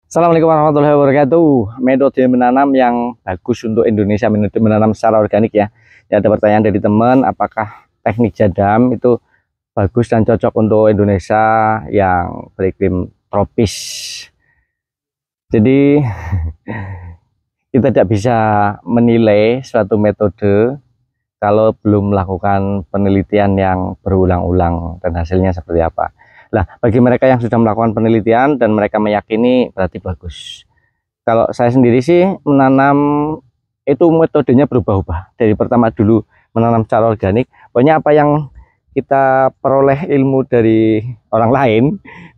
Assalamualaikum warahmatullahi wabarakatuh. Metode menanam yang bagus untuk Indonesia, metode menanam secara organik ya. Ya, ada pertanyaan dari teman, apakah teknik jadam itu bagus dan cocok untuk Indonesia yang beriklim tropis. Jadi kita tidak bisa menilai suatu metode kalau belum melakukan penelitian yang berulang-ulang dan hasilnya seperti apa. Nah, bagi mereka yang sudah melakukan penelitian dan mereka meyakini, berarti bagus. Kalau saya sendiri sih menanam itu metodenya berubah-ubah. Dari pertama dulu menanam secara organik, pokoknya apa yang kita peroleh ilmu dari orang lain,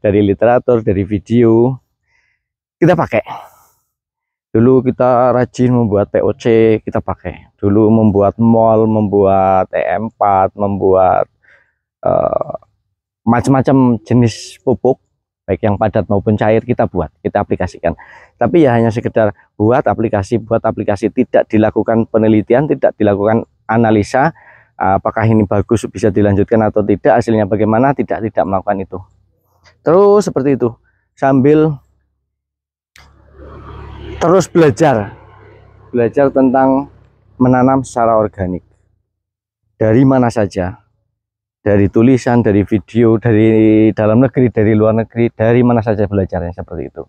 dari literatur, dari video, kita pakai. Dulu kita rajin membuat POC, kita pakai. Dulu membuat mol, membuat EM4, membuat macam-macam jenis pupuk, baik yang padat maupun cair, kita buat, kita aplikasikan. Tapi ya hanya sekedar buat aplikasi, tidak dilakukan penelitian, tidak dilakukan analisa, apakah ini bagus bisa dilanjutkan atau tidak, hasilnya bagaimana, tidak melakukan itu. Terus seperti itu, sambil terus belajar tentang menanam secara organik. Dari mana saja, dari tulisan, dari video, dari dalam negeri, dari luar negeri, dari mana saja belajarnya seperti itu.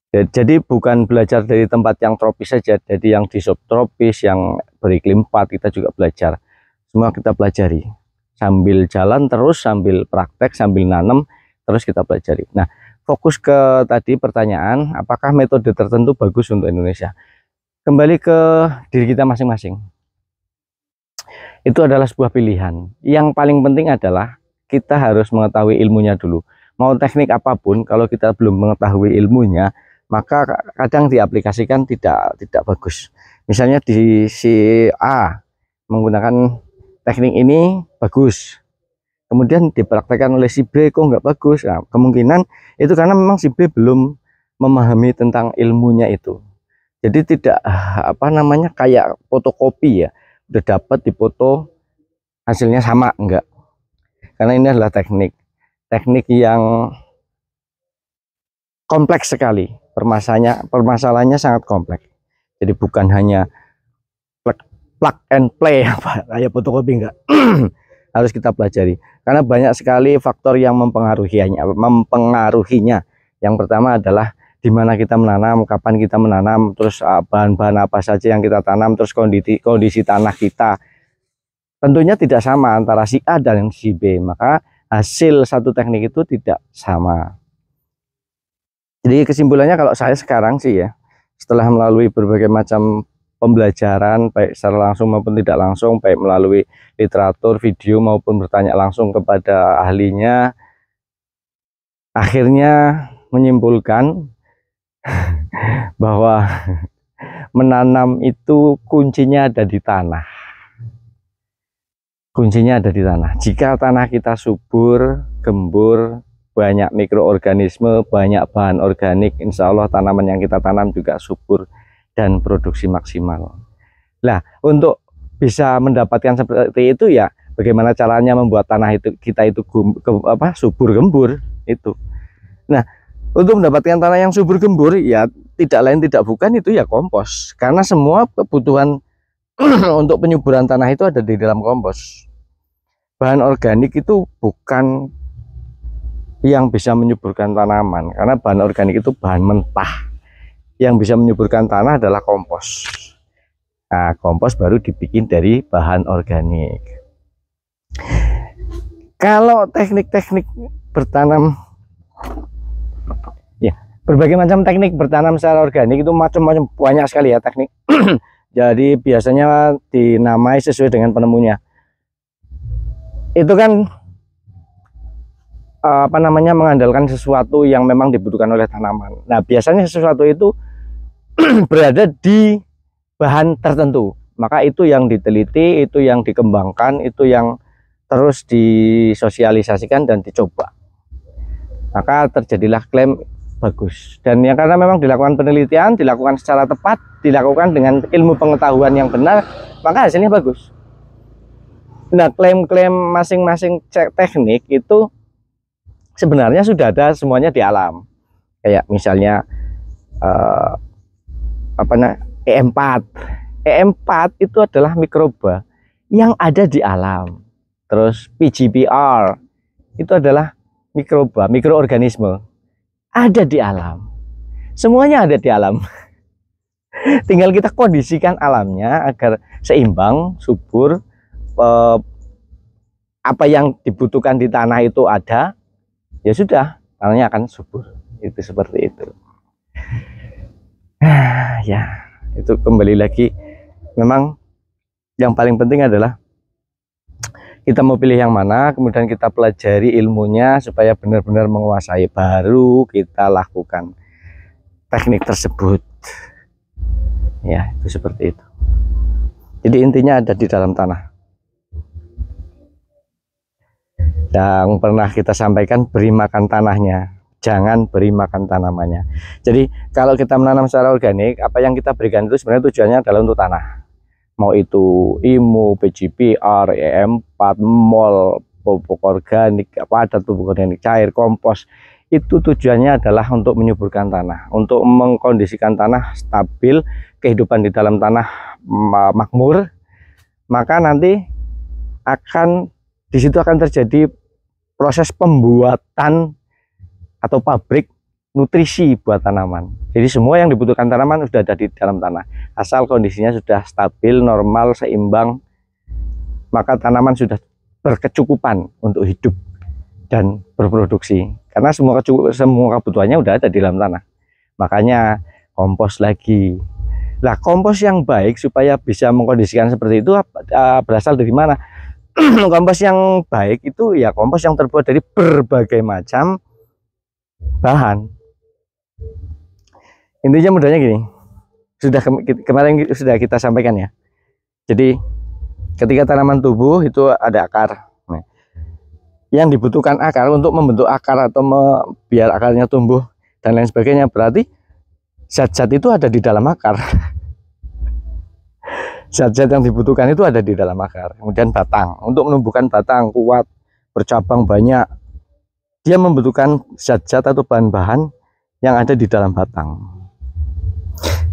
Jadi bukan belajar dari tempat yang tropis saja, jadi yang di subtropis, yang beriklim 4 kita juga belajar. Semua kita pelajari. Sambil jalan terus, sambil praktek, sambil nanam, terus kita pelajari. Nah, fokus ke tadi pertanyaan, apakah metode tertentu bagus untuk Indonesia? Kembali ke diri kita masing-masing. Itu adalah sebuah pilihan. Yang paling penting adalah kita harus mengetahui ilmunya dulu. Mau teknik apapun, kalau kita belum mengetahui ilmunya, maka kadang diaplikasikan tidak bagus. Misalnya di si A menggunakan teknik ini bagus, kemudian dipraktekkan oleh si B kok nggak bagus. Nah, kemungkinan itu karena memang si B belum memahami tentang ilmunya itu. Jadi tidak kayak fotokopi ya, udah dapat difoto hasilnya sama, enggak. Karena ini adalah teknik yang kompleks sekali, permasalahannya sangat kompleks. Jadi bukan hanya plug and play apa kayak fotokopi, enggak. Harus kita pelajari karena banyak sekali faktor yang mempengaruhinya. Yang pertama adalah di mana kita menanam, kapan kita menanam, terus bahan-bahan apa saja yang kita tanam, terus kondisi tanah kita. Tentunya tidak sama antara si A dan si B, maka hasil satu teknik itu tidak sama. Jadi kesimpulannya kalau saya sekarang sih ya, setelah melalui berbagai macam pembelajaran baik secara langsung maupun tidak langsung, baik melalui literatur, video maupun bertanya langsung kepada ahlinya, akhirnya menyimpulkan bahwa menanam itu kuncinya ada di tanah. Kuncinya ada di tanah. Jika tanah kita subur, gembur, banyak mikroorganisme, banyak bahan organik, insya Allah tanaman yang kita tanam juga subur dan produksi maksimal. Nah, untuk bisa mendapatkan seperti itu ya, bagaimana caranya membuat tanah kita itu subur gembur itu. Nah, untuk mendapatkan tanah yang subur gembur ya tidak lain tidak bukan itu ya kompos, karena semua kebutuhan untuk penyuburan tanah itu ada di dalam kompos. Bahan organik itu bukan yang bisa menyuburkan tanaman, karena bahan organik itu bahan mentah. Yang bisa menyuburkan tanah adalah kompos. Nah, kompos baru dibikin dari bahan organik. Kalau teknik-teknik bertanam, ya berbagai macam teknik bertanam secara organik itu macam-macam, banyak sekali ya teknik. Jadi biasanya dinamai sesuai dengan penemunya. Itu kan mengandalkan sesuatu yang memang dibutuhkan oleh tanaman. Nah, biasanya sesuatu itu berada di bahan tertentu, maka itu yang diteliti, itu yang dikembangkan, itu yang terus disosialisasikan dan dicoba, maka terjadilah klaim bagus. Dan yang karena memang dilakukan penelitian, dilakukan secara tepat, dilakukan dengan ilmu pengetahuan yang benar, maka hasilnya bagus. Nah, klaim-klaim masing-masing teknik itu sebenarnya sudah ada semuanya di alam. Kayak misalnya E4. E4 itu adalah mikroba yang ada di alam. Terus PGPR itu adalah mikroorganisme ada di alam. Semuanya ada di alam. Tinggal kita kondisikan alamnya agar seimbang, subur, apa yang dibutuhkan di tanah itu ada, ya sudah, tanahnya akan subur. Itu seperti itu. Ya, itu kembali lagi, memang yang paling penting adalah kita mau pilih yang mana, kemudian kita pelajari ilmunya supaya benar-benar menguasai, baru kita lakukan teknik tersebut. Ya, itu seperti itu. Jadi intinya ada di dalam tanah. Yang pernah kita sampaikan, beri makan tanahnya, jangan beri makan tanamannya. Jadi kalau kita menanam secara organik, apa yang kita berikan itu sebenarnya tujuannya adalah untuk tanah. Mau itu IMO, PGPR, E4, MOL, pupuk organik, apa ada pupuk organik cair, kompos, itu tujuannya adalah untuk menyuburkan tanah, untuk mengkondisikan tanah stabil, kehidupan di dalam tanah makmur. Maka nanti di situ akan terjadi proses pembuatan atau pabrik nutrisi buat tanaman. Jadi semua yang dibutuhkan tanaman sudah ada di dalam tanah, asal kondisinya sudah stabil, normal, seimbang, maka tanaman sudah berkecukupan untuk hidup dan berproduksi, karena semua kebutuhannya udah ada di dalam tanah. Makanya kompos lagi. Nah, kompos yang baik supaya bisa mengkondisikan seperti itu berasal dari mana? Kompos yang baik itu ya kompos yang terbuat dari berbagai macam bahan. Intinya mudahnya gini, kemarin sudah kita sampaikan ya. Jadi ketika tanaman tumbuh itu ada akar. Nah, yang dibutuhkan akar untuk membentuk akar atau biar akarnya tumbuh dan lain sebagainya, berarti zat-zat itu ada di dalam akar. Zat-zat yang dibutuhkan itu ada di dalam akar. Kemudian batang, untuk menumbuhkan batang kuat, bercabang banyak, dia membutuhkan zat-zat atau bahan-bahan yang ada di dalam batang.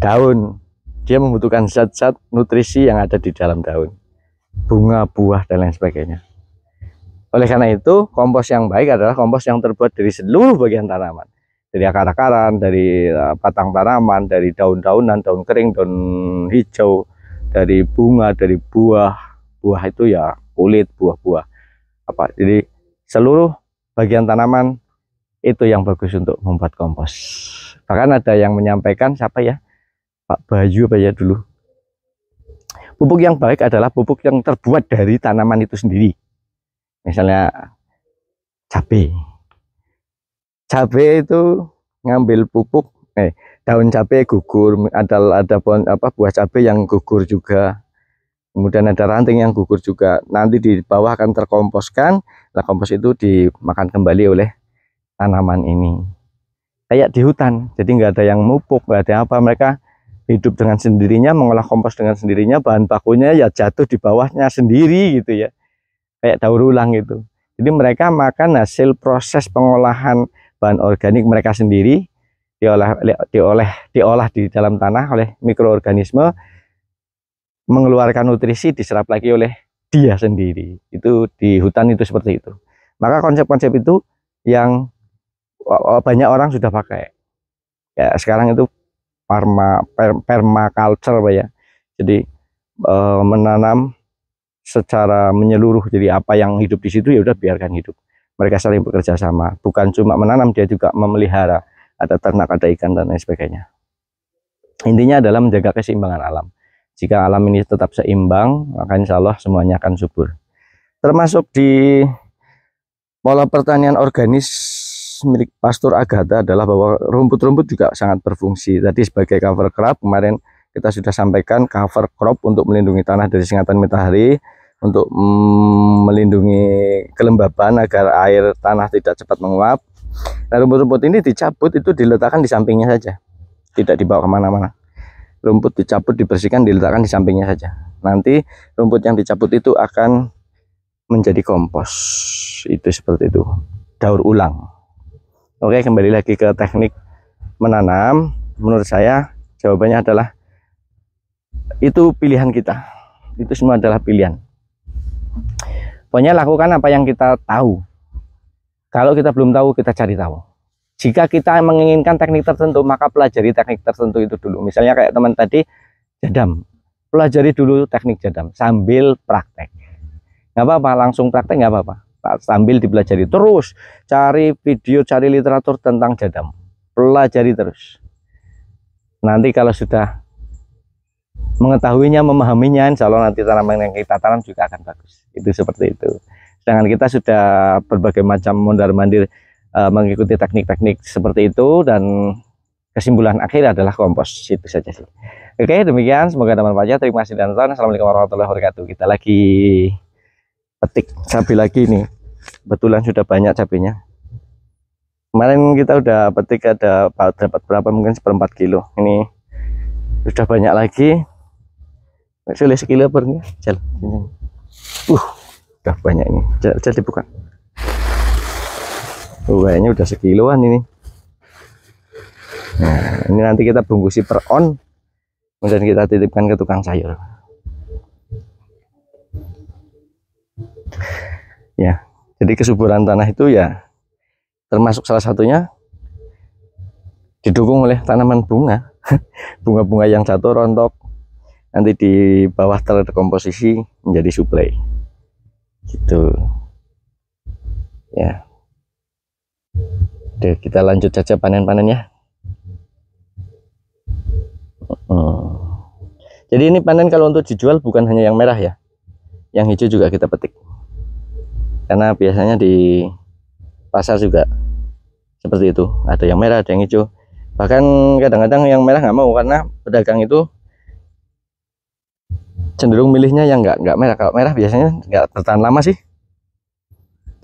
Daun, dia membutuhkan zat-zat nutrisi yang ada di dalam daun, bunga, buah, dan lain sebagainya. Oleh karena itu, kompos yang baik adalah kompos yang terbuat dari seluruh bagian tanaman, dari akar-akaran, dari batang tanaman, dari daun-daunan, daun kering, daun hijau, dari bunga, dari buah itu ya kulit buah-buah apa. Jadi seluruh bagian tanaman itu yang bagus untuk membuat kompos. Bahkan ada yang menyampaikan, siapa ya, Pak Bayu apa ya dulu, pupuk yang baik adalah pupuk yang terbuat dari tanaman itu sendiri. Misalnya cabai itu ngambil pupuk, daun cabai gugur, ada buah cabai yang gugur juga, kemudian ada ranting yang gugur juga, nanti di bawah akan terkomposkan. Nah, kompos itu dimakan kembali oleh tanaman ini, kayak di hutan. Jadi nggak ada yang mupuk, nggak ada apa, mereka hidup dengan sendirinya, mengolah kompos dengan sendirinya, bahan bakunya ya jatuh di bawahnya sendiri gitu ya, kayak daur ulang gitu. Jadi mereka makan hasil proses pengolahan bahan organik mereka sendiri, diolah di dalam tanah oleh mikroorganisme, mengeluarkan nutrisi, diserap lagi oleh dia sendiri. Itu di hutan itu seperti itu. Maka konsep-konsep itu yang banyak orang sudah pakai ya sekarang, itu permaculture ya. Jadi menanam secara menyeluruh, jadi apa yang hidup di situ ya udah biarkan hidup. Mereka saling bekerja sama, bukan cuma menanam, dia juga memelihara, ada ternak, ada ikan, dan lain sebagainya. Intinya adalah menjaga keseimbangan alam. Jika alam ini tetap seimbang, maka insya Allah semuanya akan subur. Termasuk di pola pertanian organis milik Pastor Agatha adalah bahwa rumput-rumput juga sangat berfungsi. Tadi sebagai cover crop, kemarin kita sudah sampaikan cover crop untuk melindungi tanah dari singatan matahari, untuk melindungi kelembaban agar air tanah tidak cepat menguap. Nah, rumput-rumput ini dicabut, itu diletakkan di sampingnya saja, tidak dibawa kemana-mana. Rumput dicabut, dibersihkan, diletakkan di sampingnya saja. Nanti rumput yang dicabut itu akan menjadi kompos. Itu seperti itu, daur ulang. Oke, kembali lagi ke teknik menanam, menurut saya jawabannya adalah itu pilihan kita. Itu semua adalah pilihan. Pokoknya lakukan apa yang kita tahu. Kalau kita belum tahu, kita cari tahu. Jika kita menginginkan teknik tertentu, maka pelajari teknik tertentu itu dulu. Misalnya kayak teman tadi, jadam. Pelajari dulu teknik jadam sambil praktek. Nggak apa-apa, langsung praktek nggak apa-apa. Sambil dipelajari. Terus cari video, cari literatur tentang jadam. Pelajari terus. Nanti kalau sudah mengetahuinya, memahaminya, insya Allah nanti tanaman yang kita tanam juga akan bagus. Itu seperti itu. Sedangkan kita sudah berbagai macam mondar-mandir mengikuti teknik-teknik seperti itu, dan kesimpulan akhir adalah kompos. Itu saja sih. Oke, demikian. Semoga bermanfaat. Terima kasih dan tonton. Assalamualaikum warahmatullahi wabarakatuh. Kita lagi petik cabai lagi nih. Kebetulan sudah banyak cabainya. Kemarin kita udah petik ada dapat berapa, mungkin 1/4 kilo. Ini sudah banyak lagi. Sudah sekilo per nih. Jalan. Udah banyak ini. Jadi bukan. Kayaknya udah sekiloan ini. Nah, ini nanti kita bungkusi per on, kemudian kita titipkan ke tukang sayur. Ya, jadi kesuburan tanah itu ya termasuk salah satunya didukung oleh tanaman bunga. Bunga-bunga yang jatuh rontok nanti di bawah terkomposisi menjadi suplai. Gitu. Ya. Oke, kita lanjut saja panen-panennya. Jadi ini panen kalau untuk dijual bukan hanya yang merah ya, yang hijau juga kita petik, karena biasanya di pasar juga seperti itu, ada yang merah, ada yang hijau. Bahkan kadang-kadang yang merah nggak mau, karena pedagang itu cenderung milihnya yang nggak merah. Kalau merah biasanya nggak bertahan lama sih,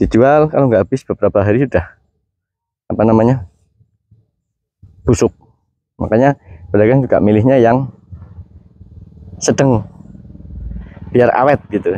dijual kalau nggak habis beberapa hari sudah busuk. Makanya pedagang juga milihnya yang sedang biar awet gitu.